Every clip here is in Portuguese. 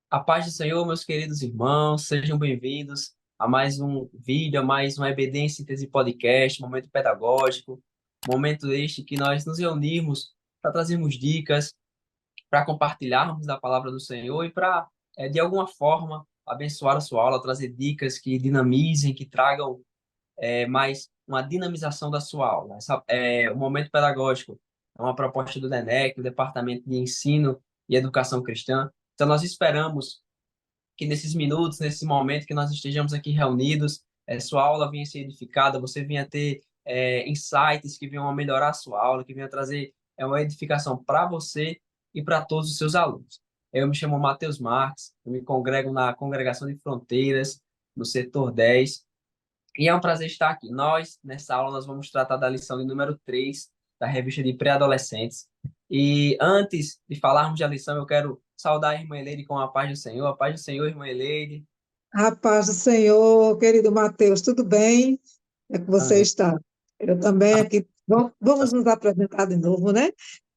A paz do Senhor, meus queridos irmãos, sejam bem-vindos a mais um vídeo, a mais um EBD em Síntese Podcast, momento pedagógico, momento este que nós nos reunimos para trazermos dicas, para compartilharmos da palavra do Senhor e para, de alguma forma, abençoar a sua aula, trazer dicas que dinamizem, que tragam mais uma dinamização da sua aula. O momento pedagógico é uma proposta do DENEC, o Departamento de Ensino e Educação Cristã. Então, nós esperamos que nesses minutos, nesse momento que nós estejamos aqui reunidos, sua aula venha ser edificada, você venha ter insights que venham a melhorar a sua aula, que venham a trazer uma edificação para você e para todos os seus alunos. Eu me chamo Matheus Marques, eu me congrego na Congregação de Fronteiras, no setor 10, e é um prazer estar aqui. Nessa aula, nós vamos tratar da lição de número 3 da revista de pré-adolescentes. E antes de falarmos da lição, eu quero saudar a irmã Eleide com a paz do Senhor. A paz do Senhor, irmã Eleide. A paz do Senhor, querido Mateus, tudo bem? É que você Amém. está. Eu também aqui. Vamos nos apresentar de novo, né?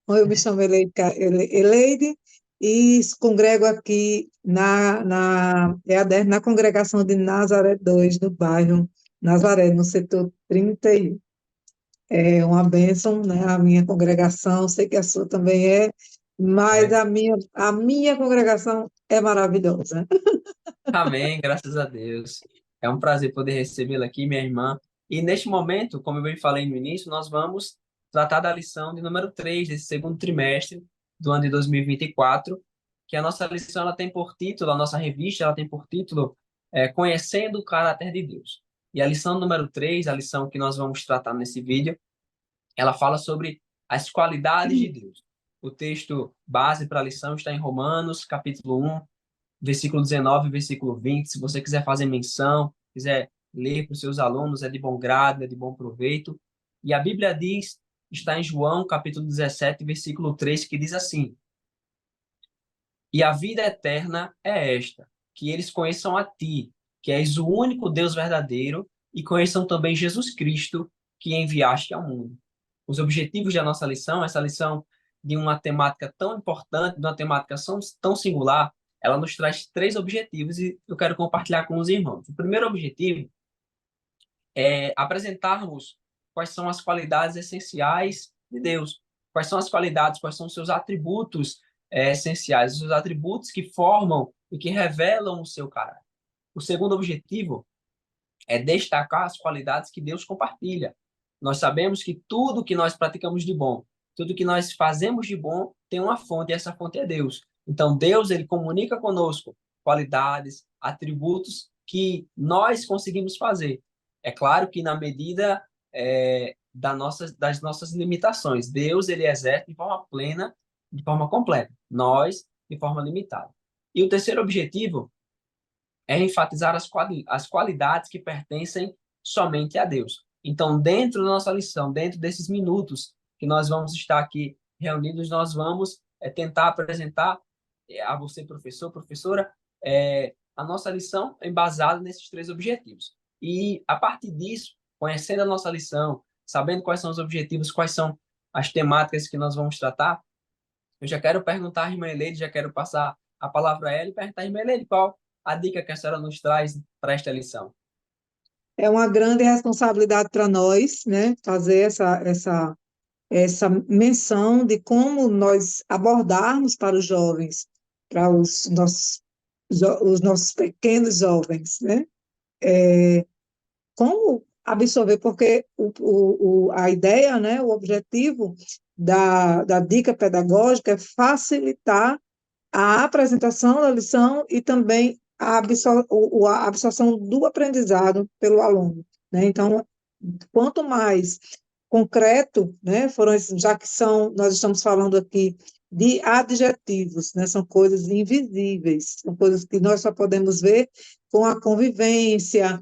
Bom, eu me chamo Eleide e congrego aqui na EADER, na congregação de Nazaré 2, no bairro Nazaré, no setor 31. É uma bênção, né? A minha congregação, sei que a sua também é, mas Amém. a minha congregação é maravilhosa. Amém, graças a Deus. É um prazer poder recebê-la aqui, minha irmã. E neste momento, como eu bem falei no início, nós vamos tratar da lição de número 3 desse segundo trimestre do ano de 2024, que a nossa lição ela tem por título, a nossa revista ela tem por título Conhecendo o Caráter de Deus. E a lição número 3, a lição que nós vamos tratar nesse vídeo, ela fala sobre as qualidades de Deus. O texto base para a lição está em Romanos, capítulo 1, versículo 19 e versículo 20. Se você quiser fazer menção, quiser ler para os seus alunos, é de bom grado, é de bom proveito. E a Bíblia diz, está em João, capítulo 17, versículo 3, que diz assim: E a vida eterna é esta, que eles conheçam a ti, que és o único Deus verdadeiro, e conheçam também Jesus Cristo, que enviaste ao mundo. Os objetivos da nossa lição, essa lição de uma temática tão importante, de uma temática tão singular, ela nos traz três objetivos e eu quero compartilhar com os irmãos. O primeiro objetivo é apresentarmos quais são as qualidades essenciais de Deus, quais são as qualidades, quais são os seus atributos essenciais, os seus atributos que formam e que revelam o seu caráter. O segundo objetivo é destacar as qualidades que Deus compartilha. Nós sabemos que tudo que nós praticamos de bom, tudo que nós fazemos de bom, tem uma fonte, e essa fonte é Deus. Então, Deus, ele comunica conosco qualidades, atributos que nós conseguimos fazer. É claro que na medida das nossas limitações. Deus, ele exerce de forma plena, de forma completa. Nós, de forma limitada. E o terceiro objetivo é enfatizar as qualidades que pertencem somente a Deus. Então, dentro da nossa lição, dentro desses minutos que nós vamos estar aqui reunidos, nós vamos tentar apresentar a você, professor, professora, a nossa lição embasada nesses três objetivos. E, a partir disso, conhecendo a nossa lição, sabendo quais são os objetivos, quais são as temáticas que nós vamos tratar, eu já quero perguntar à irmã Eleide, já quero passar a palavra a ela e perguntar à irmã Eleide qual a dica que a senhora nos traz para esta lição. É uma grande responsabilidade para nós, né, fazer essa menção de como nós abordarmos para os jovens, para os nossos pequenos jovens, né, como absorver, porque a ideia, né, o objetivo da dica pedagógica é facilitar a apresentação da lição e também a absorção do aprendizado pelo aluno, né? Então, quanto mais concreto, né, já que nós estamos falando aqui de adjetivos, né, são coisas invisíveis, são coisas que nós só podemos ver com a convivência,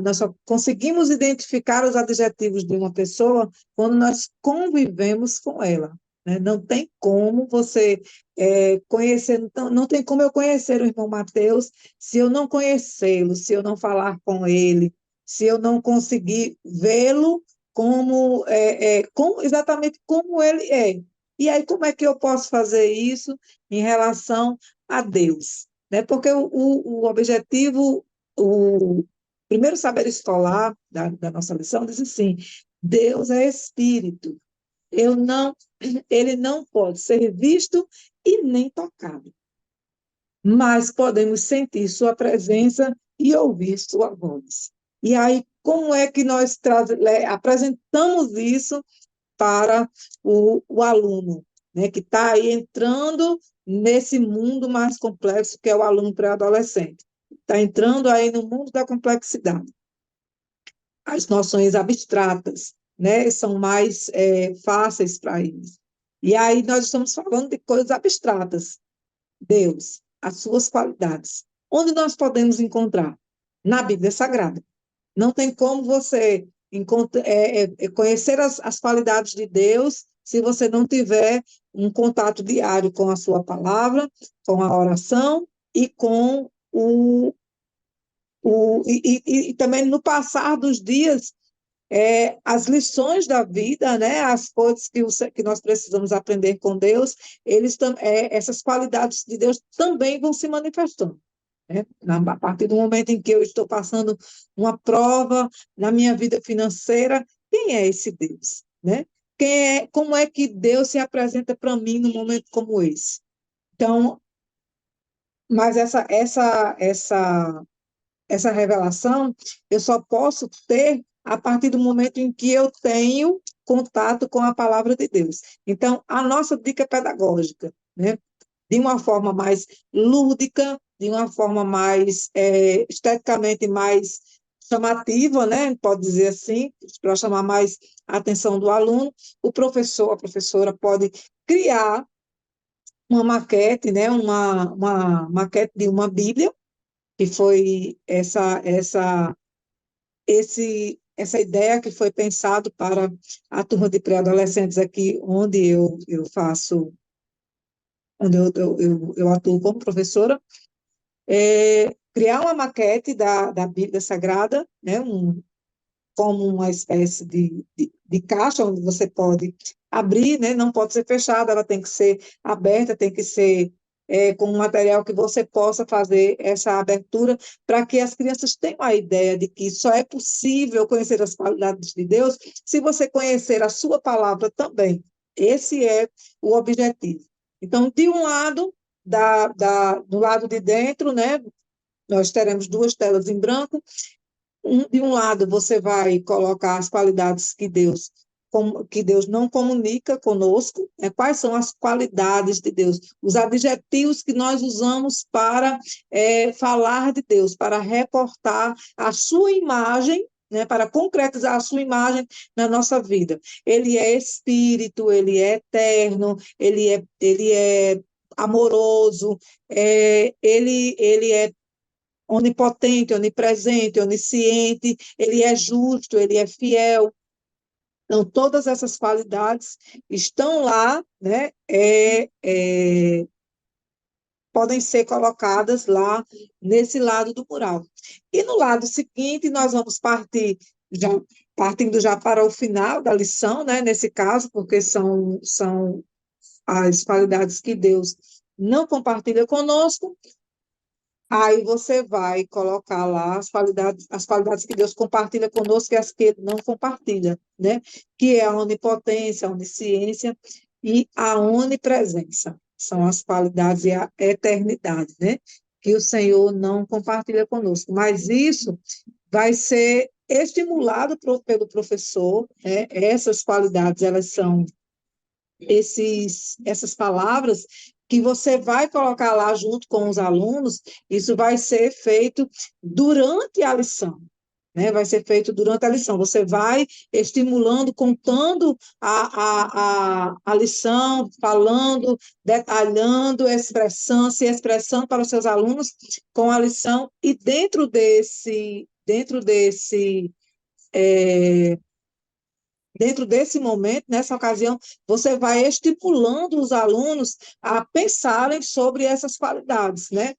nós só conseguimos identificar os adjetivos de uma pessoa quando nós convivemos com ela, né? Não tem como você conhecer, não tem como eu conhecer o irmão Mateus se eu não conhecê-lo, se eu não falar com ele, se eu não conseguir vê-lo exatamente como ele é. E aí, como é que eu posso fazer isso em relação a Deus, né? Porque o objetivo, o primeiro saber escolar da nossa lição diz assim: Deus é espírito, eu não, ele não pode ser visto e nem tocado, mas podemos sentir sua presença e ouvir sua voz. E aí, como é que nós apresentamos isso para o aluno, né, que está aí entrando nesse mundo mais complexo que é o aluno pré-adolescente? Está entrando aí no mundo da complexidade. As noções abstratas, né, são mais fáceis para eles. E aí nós estamos falando de coisas abstratas. Deus, as suas qualidades. Onde nós podemos encontrar? Na Bíblia Sagrada. Não tem como você conhecer as qualidades de Deus se você não tiver um contato diário com a sua palavra, com a oração e com e também no passar dos dias, as lições da vida, né, as coisas que nós precisamos aprender com Deus, essas qualidades de Deus também vão se manifestando. Né? A partir do momento em que eu estou passando uma prova na minha vida financeira, quem é esse Deus? Né? Como é que Deus se apresenta para mim num momento como esse? Então, mas essa revelação eu só posso ter a partir do momento em que eu tenho contato com a palavra de Deus. Então, a nossa dica pedagógica, né? De uma forma mais lúdica, de uma forma mais esteticamente mais chamativa, né? Pode dizer assim, para chamar mais a atenção do aluno, o professor, a professora pode criar uma maquete, né? Uma maquete de uma Bíblia, que foi essa ideia que foi pensado para a turma de pré-adolescentes aqui, onde eu faço, onde eu atuo como professora, criar uma maquete da Bíblia Sagrada, né, como uma espécie de caixa onde você pode abrir, né, não pode ser fechada, ela tem que ser aberta, tem que ser com um material que você possa fazer essa abertura, para que as crianças tenham a ideia de que só é possível conhecer as qualidades de Deus se você conhecer a sua palavra também. Esse é o objetivo. Então, de um lado, do lado de dentro, né, nós teremos duas telas em branco. De um lado, você vai colocar as qualidades que Deus não comunica conosco, né? Quais são as qualidades de Deus, os adjetivos que nós usamos para falar de Deus, para reportar a sua imagem, né? Para concretizar a sua imagem na nossa vida. Ele é espírito, ele é eterno, ele é amoroso, ele é onipotente, onipresente, onisciente, ele é justo, ele é fiel. Então, todas essas qualidades estão lá, né? Podem ser colocadas lá nesse lado do mural. E no lado seguinte, nós vamos já, partindo já para o final da lição, né? Nesse caso, porque são as qualidades que Deus não compartilha conosco. Aí você vai colocar lá as qualidades que Deus compartilha conosco e as que Ele não compartilha, né? Que é a onipotência, a onisciência e a onipresença. São as qualidades e a eternidade, né? Que o Senhor não compartilha conosco. Mas isso vai ser estimulado pelo professor, né? Essas qualidades, elas são essas palavras que você vai colocar lá junto com os alunos, isso vai ser feito durante a lição. Né, vai ser feito durante a lição. Você vai estimulando, contando a lição, falando, detalhando, se expressando para os seus alunos com a lição, e dentro desse momento, nessa ocasião, você vai estimulando os alunos a pensarem sobre essas qualidades, né?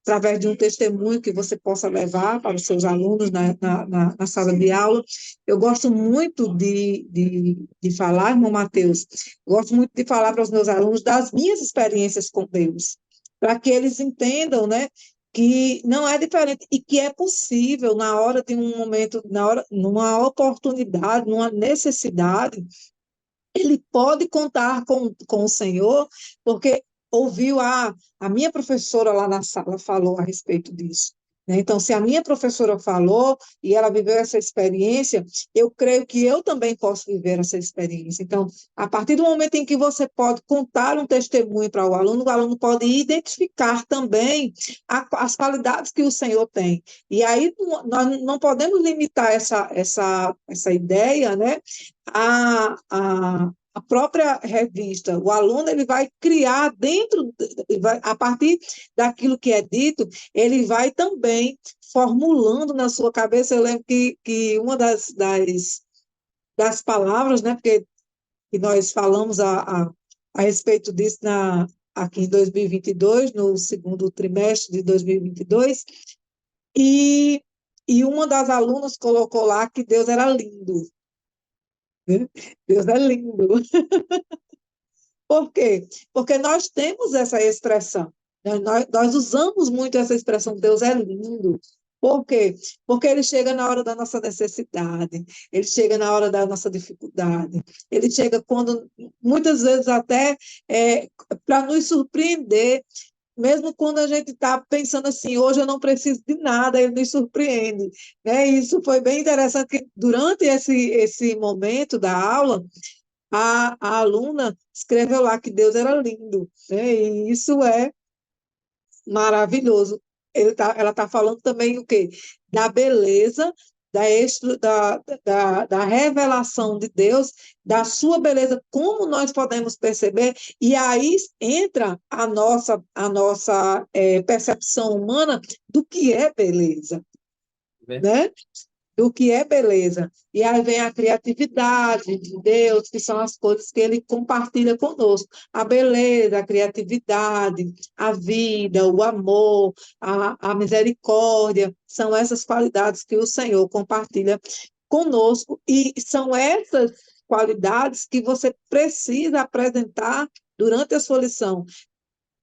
Através de um testemunho que você possa levar para os seus alunos na sala de aula. Eu gosto muito de falar, irmão Mateus, gosto muito de falar para os meus alunos das minhas experiências com Deus. para que eles entendam, né, que não é diferente e que é possível na hora de um momento, na hora, numa oportunidade, numa necessidade, ele pode contar com o Senhor, porque ouviu a minha professora lá na sala falou a respeito disso. Né? Então, se a minha professora falou e ela viveu essa experiência, eu creio que eu também posso viver essa experiência. Então, a partir do momento em que você pode contar um testemunho para o aluno pode identificar também as qualidades que o Senhor tem. E aí, nós não podemos limitar essa ideia, né, a própria revista. O aluno ele vai criar dentro, a partir daquilo que é dito, ele vai também formulando na sua cabeça. Eu lembro que uma das palavras, né, porque que nós falamos a respeito disso aqui em 2022, no segundo trimestre de 2022, e, e uma das alunas colocou lá que Deus era lindo. Né? Deus é lindo. Por quê? Porque nós temos essa expressão. Nós usamos muito essa expressão, Deus é lindo. Por quê? Porque ele chega na hora da nossa necessidade, ele chega na hora da nossa dificuldade, ele chega quando, muitas vezes até para nos surpreender, mesmo quando a gente está pensando assim, hoje eu não preciso de nada, ele nos surpreende. Né? Isso foi bem interessante, que durante esse momento da aula, a aluna escreveu lá que Deus era lindo, né? E isso é maravilhoso. Ela está falando também o quê? Da beleza, da revelação de Deus, da sua beleza, como nós podemos perceber, e aí entra a nossa percepção humana do que é beleza, né? Do que é beleza. E aí vem a criatividade de Deus, que são as coisas que ele compartilha conosco. A beleza, a criatividade, a vida, o amor, a misericórdia, são essas qualidades que o Senhor compartilha conosco. E são essas qualidades que você precisa apresentar durante a sua lição,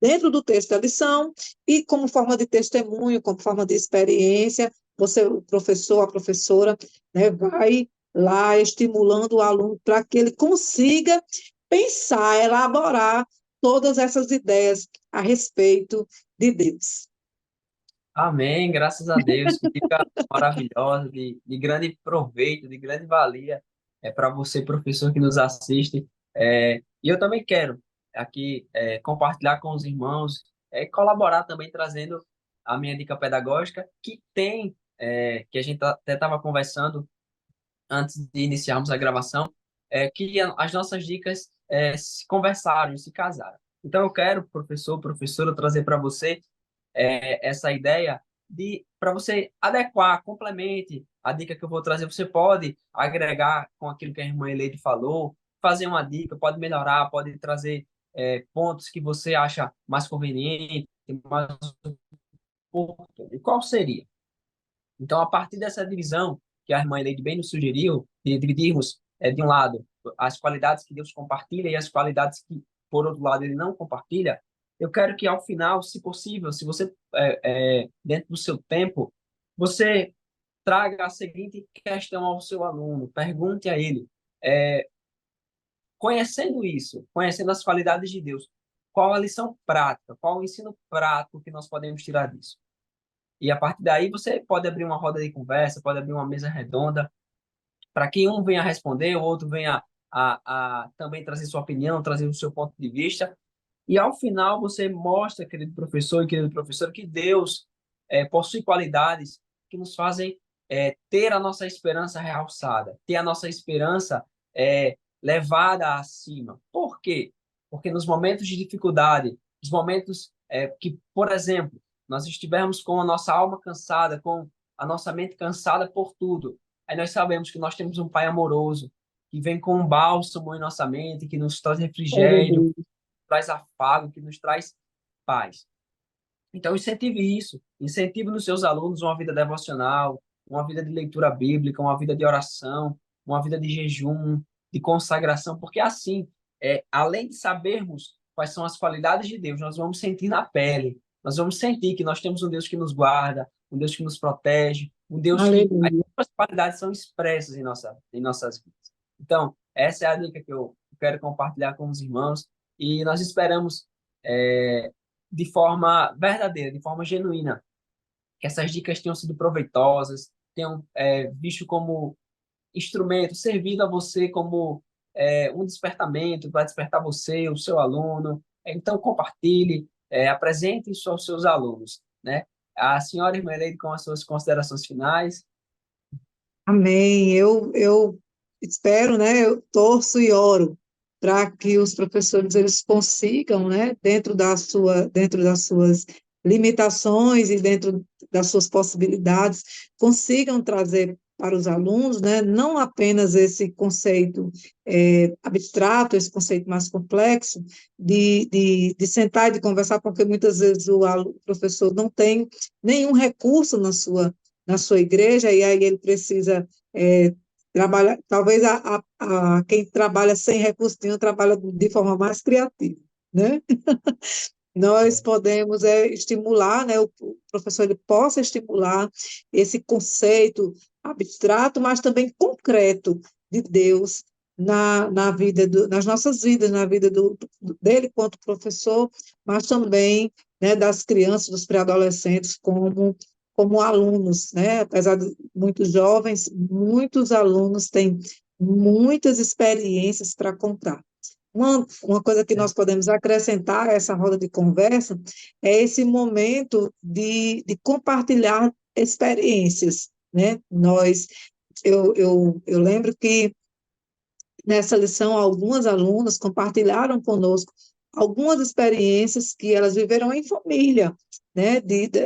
dentro do texto da lição e como forma de testemunho, como forma de experiência, você, o professor, a professora, né, vai lá estimulando o aluno para que ele consiga pensar, elaborar todas essas ideias a respeito de Deus. Amém, graças a Deus, que fica maravilhosa, de grande proveito, de grande valia para você, professor que nos assiste. E eu também quero aqui compartilhar com os irmãos e colaborar também trazendo a minha dica pedagógica, que tem, que a gente até estava conversando antes de iniciarmos a gravação, que as nossas dicas se conversaram, se casaram. Então eu quero, professor, professora, trazer para você essa ideia de para você adequar, complemente a dica que eu vou trazer, você pode agregar com aquilo que a irmã Eleide falou, fazer uma dica, pode melhorar, pode trazer pontos que você acha mais conveniente, mais oportuno. E qual seria? Então, a partir dessa divisão que a irmã Eleide bem nos sugeriu, de dividirmos, de um lado, as qualidades que Deus compartilha e as qualidades que, por outro lado, ele não compartilha, eu quero que, ao final, se possível, se você, dentro do seu tempo, você traga a seguinte questão ao seu aluno, pergunte a ele, é, conhecendo isso, conhecendo as qualidades de Deus, qual a lição prática, qual o ensino prático que nós podemos tirar disso? E a partir daí você pode abrir uma roda de conversa, pode abrir uma mesa redonda, para que um venha responder, o outro venha a também trazer sua opinião, trazer o seu ponto de vista. E ao final você mostra, querido professor e querido professor, que Deus possui qualidades que nos fazem ter a nossa esperança realçada, ter a nossa esperança levada acima. Por quê? Porque nos momentos de dificuldade, nos momentos que, por exemplo, nós estivermos com a nossa alma cansada, com a nossa mente cansada por tudo, aí nós sabemos que nós temos um Pai amoroso, que vem com um bálsamo em nossa mente, que nos traz refrigério, traz afago, que nos traz paz. Então, incentive isso. Incentive nos seus alunos uma vida devocional, uma vida de leitura bíblica, uma vida de oração, uma vida de jejum, de consagração, porque assim, além de sabermos quais são as qualidades de Deus, nós vamos sentir na pele. Nós vamos sentir que nós temos um Deus que nos guarda, um Deus que nos protege, um Deus que Aleluia. as qualidades são expressas em nossas vidas. Então, essa é a dica que eu quero compartilhar com os irmãos e nós esperamos de forma verdadeira, de forma genuína, que essas dicas tenham sido proveitosas, tenham visto como instrumento, servindo a você como um despertamento para despertar você, o seu aluno. Então, compartilhe, apresente isso aos seus alunos, né? A senhora irmã Eleide, com as suas considerações finais. Amém. Eu espero, né? Eu torço e oro para que os professores eles consigam, né, dentro das suas limitações e dentro das suas possibilidades, consigam trazer para os alunos, né, não apenas esse conceito abstrato, esse conceito mais complexo de sentar e de conversar, porque muitas vezes o professor não tem nenhum recurso na sua igreja, e aí ele precisa trabalhar, talvez quem trabalha sem recurso nenhum trabalha de forma mais criativa, né? Nós podemos estimular, né, o professor ele possa estimular esse conceito abstrato, mas também concreto de Deus na vida nas nossas vidas, na vida dele quanto professor, mas também, né, das crianças, dos pré-adolescentes como alunos, né? Apesar de muitos jovens, muitos alunos têm muitas experiências para contar. Uma coisa que nós podemos acrescentar a essa roda de conversa é esse momento de compartilhar experiências, né? Eu lembro que nessa lição algumas alunas compartilharam conosco algumas experiências que elas viveram em família, né?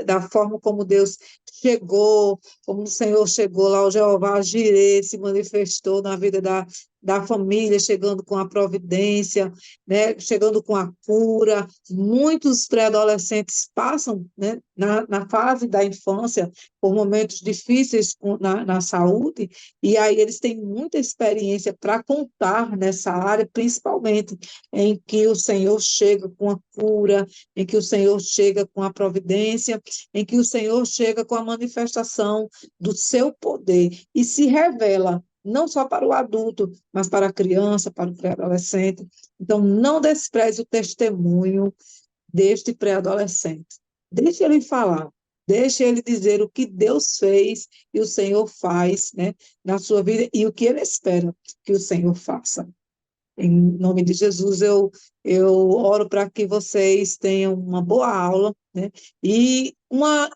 Da forma como Deus chegou, como o Senhor chegou lá, o Jeová Jireh se manifestou na vida da família, chegando com a providência, né? Chegando com a cura. Muitos pré-adolescentes passam, né? Na fase da infância por momentos difíceis na saúde, e aí eles têm muita experiência para contar nessa área, principalmente em que o Senhor chega com a cura, em que o Senhor chega com a providência, em que o Senhor chega com a manifestação do seu poder e se revela não só para o adulto, mas para a criança, para o pré-adolescente. Então, não despreze o testemunho deste pré-adolescente. Deixe ele falar, deixe ele dizer o que Deus fez e o Senhor faz, né, na sua vida e o que ele espera que o Senhor faça. Em nome de Jesus, eu oro para que vocês tenham uma boa aula, né? E uma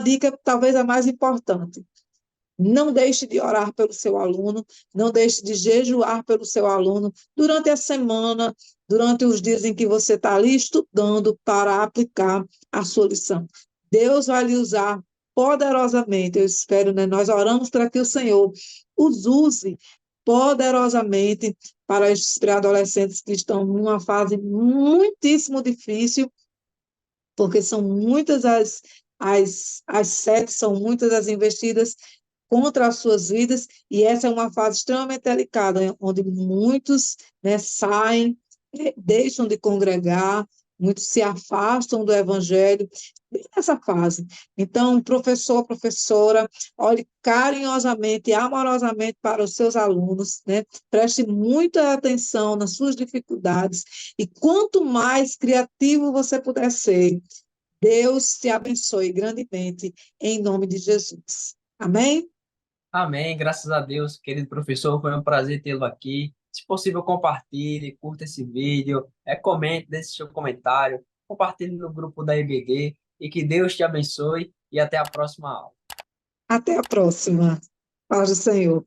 dica, talvez a mais importante: não deixe de orar pelo seu aluno, não deixe de jejuar pelo seu aluno durante a semana, durante os dias em que você está ali estudando para aplicar a sua lição. Deus vai lhe usar poderosamente, eu espero, né? Nós oramos para que o Senhor os use poderosamente para esses pré-adolescentes que estão numa fase muitíssimo difícil, porque são muitas as setes, são muitas as investidas contra as suas vidas, e essa é uma fase extremamente delicada, né, onde muitos, né, saem, deixam de congregar, muitos se afastam do evangelho, nessa fase. Então, professor, professora, olhe carinhosamente e amorosamente para os seus alunos, né? Preste muita atenção nas suas dificuldades, e quanto mais criativo você puder ser, Deus te abençoe grandemente, em nome de Jesus. Amém? Amém, graças a Deus, querido professor, foi um prazer tê-lo aqui. Se possível, compartilhe, curta esse vídeo, comente, deixe seu comentário, compartilhe no grupo da EBD e que Deus te abençoe e até a próxima aula. Até a próxima. Paz do Senhor.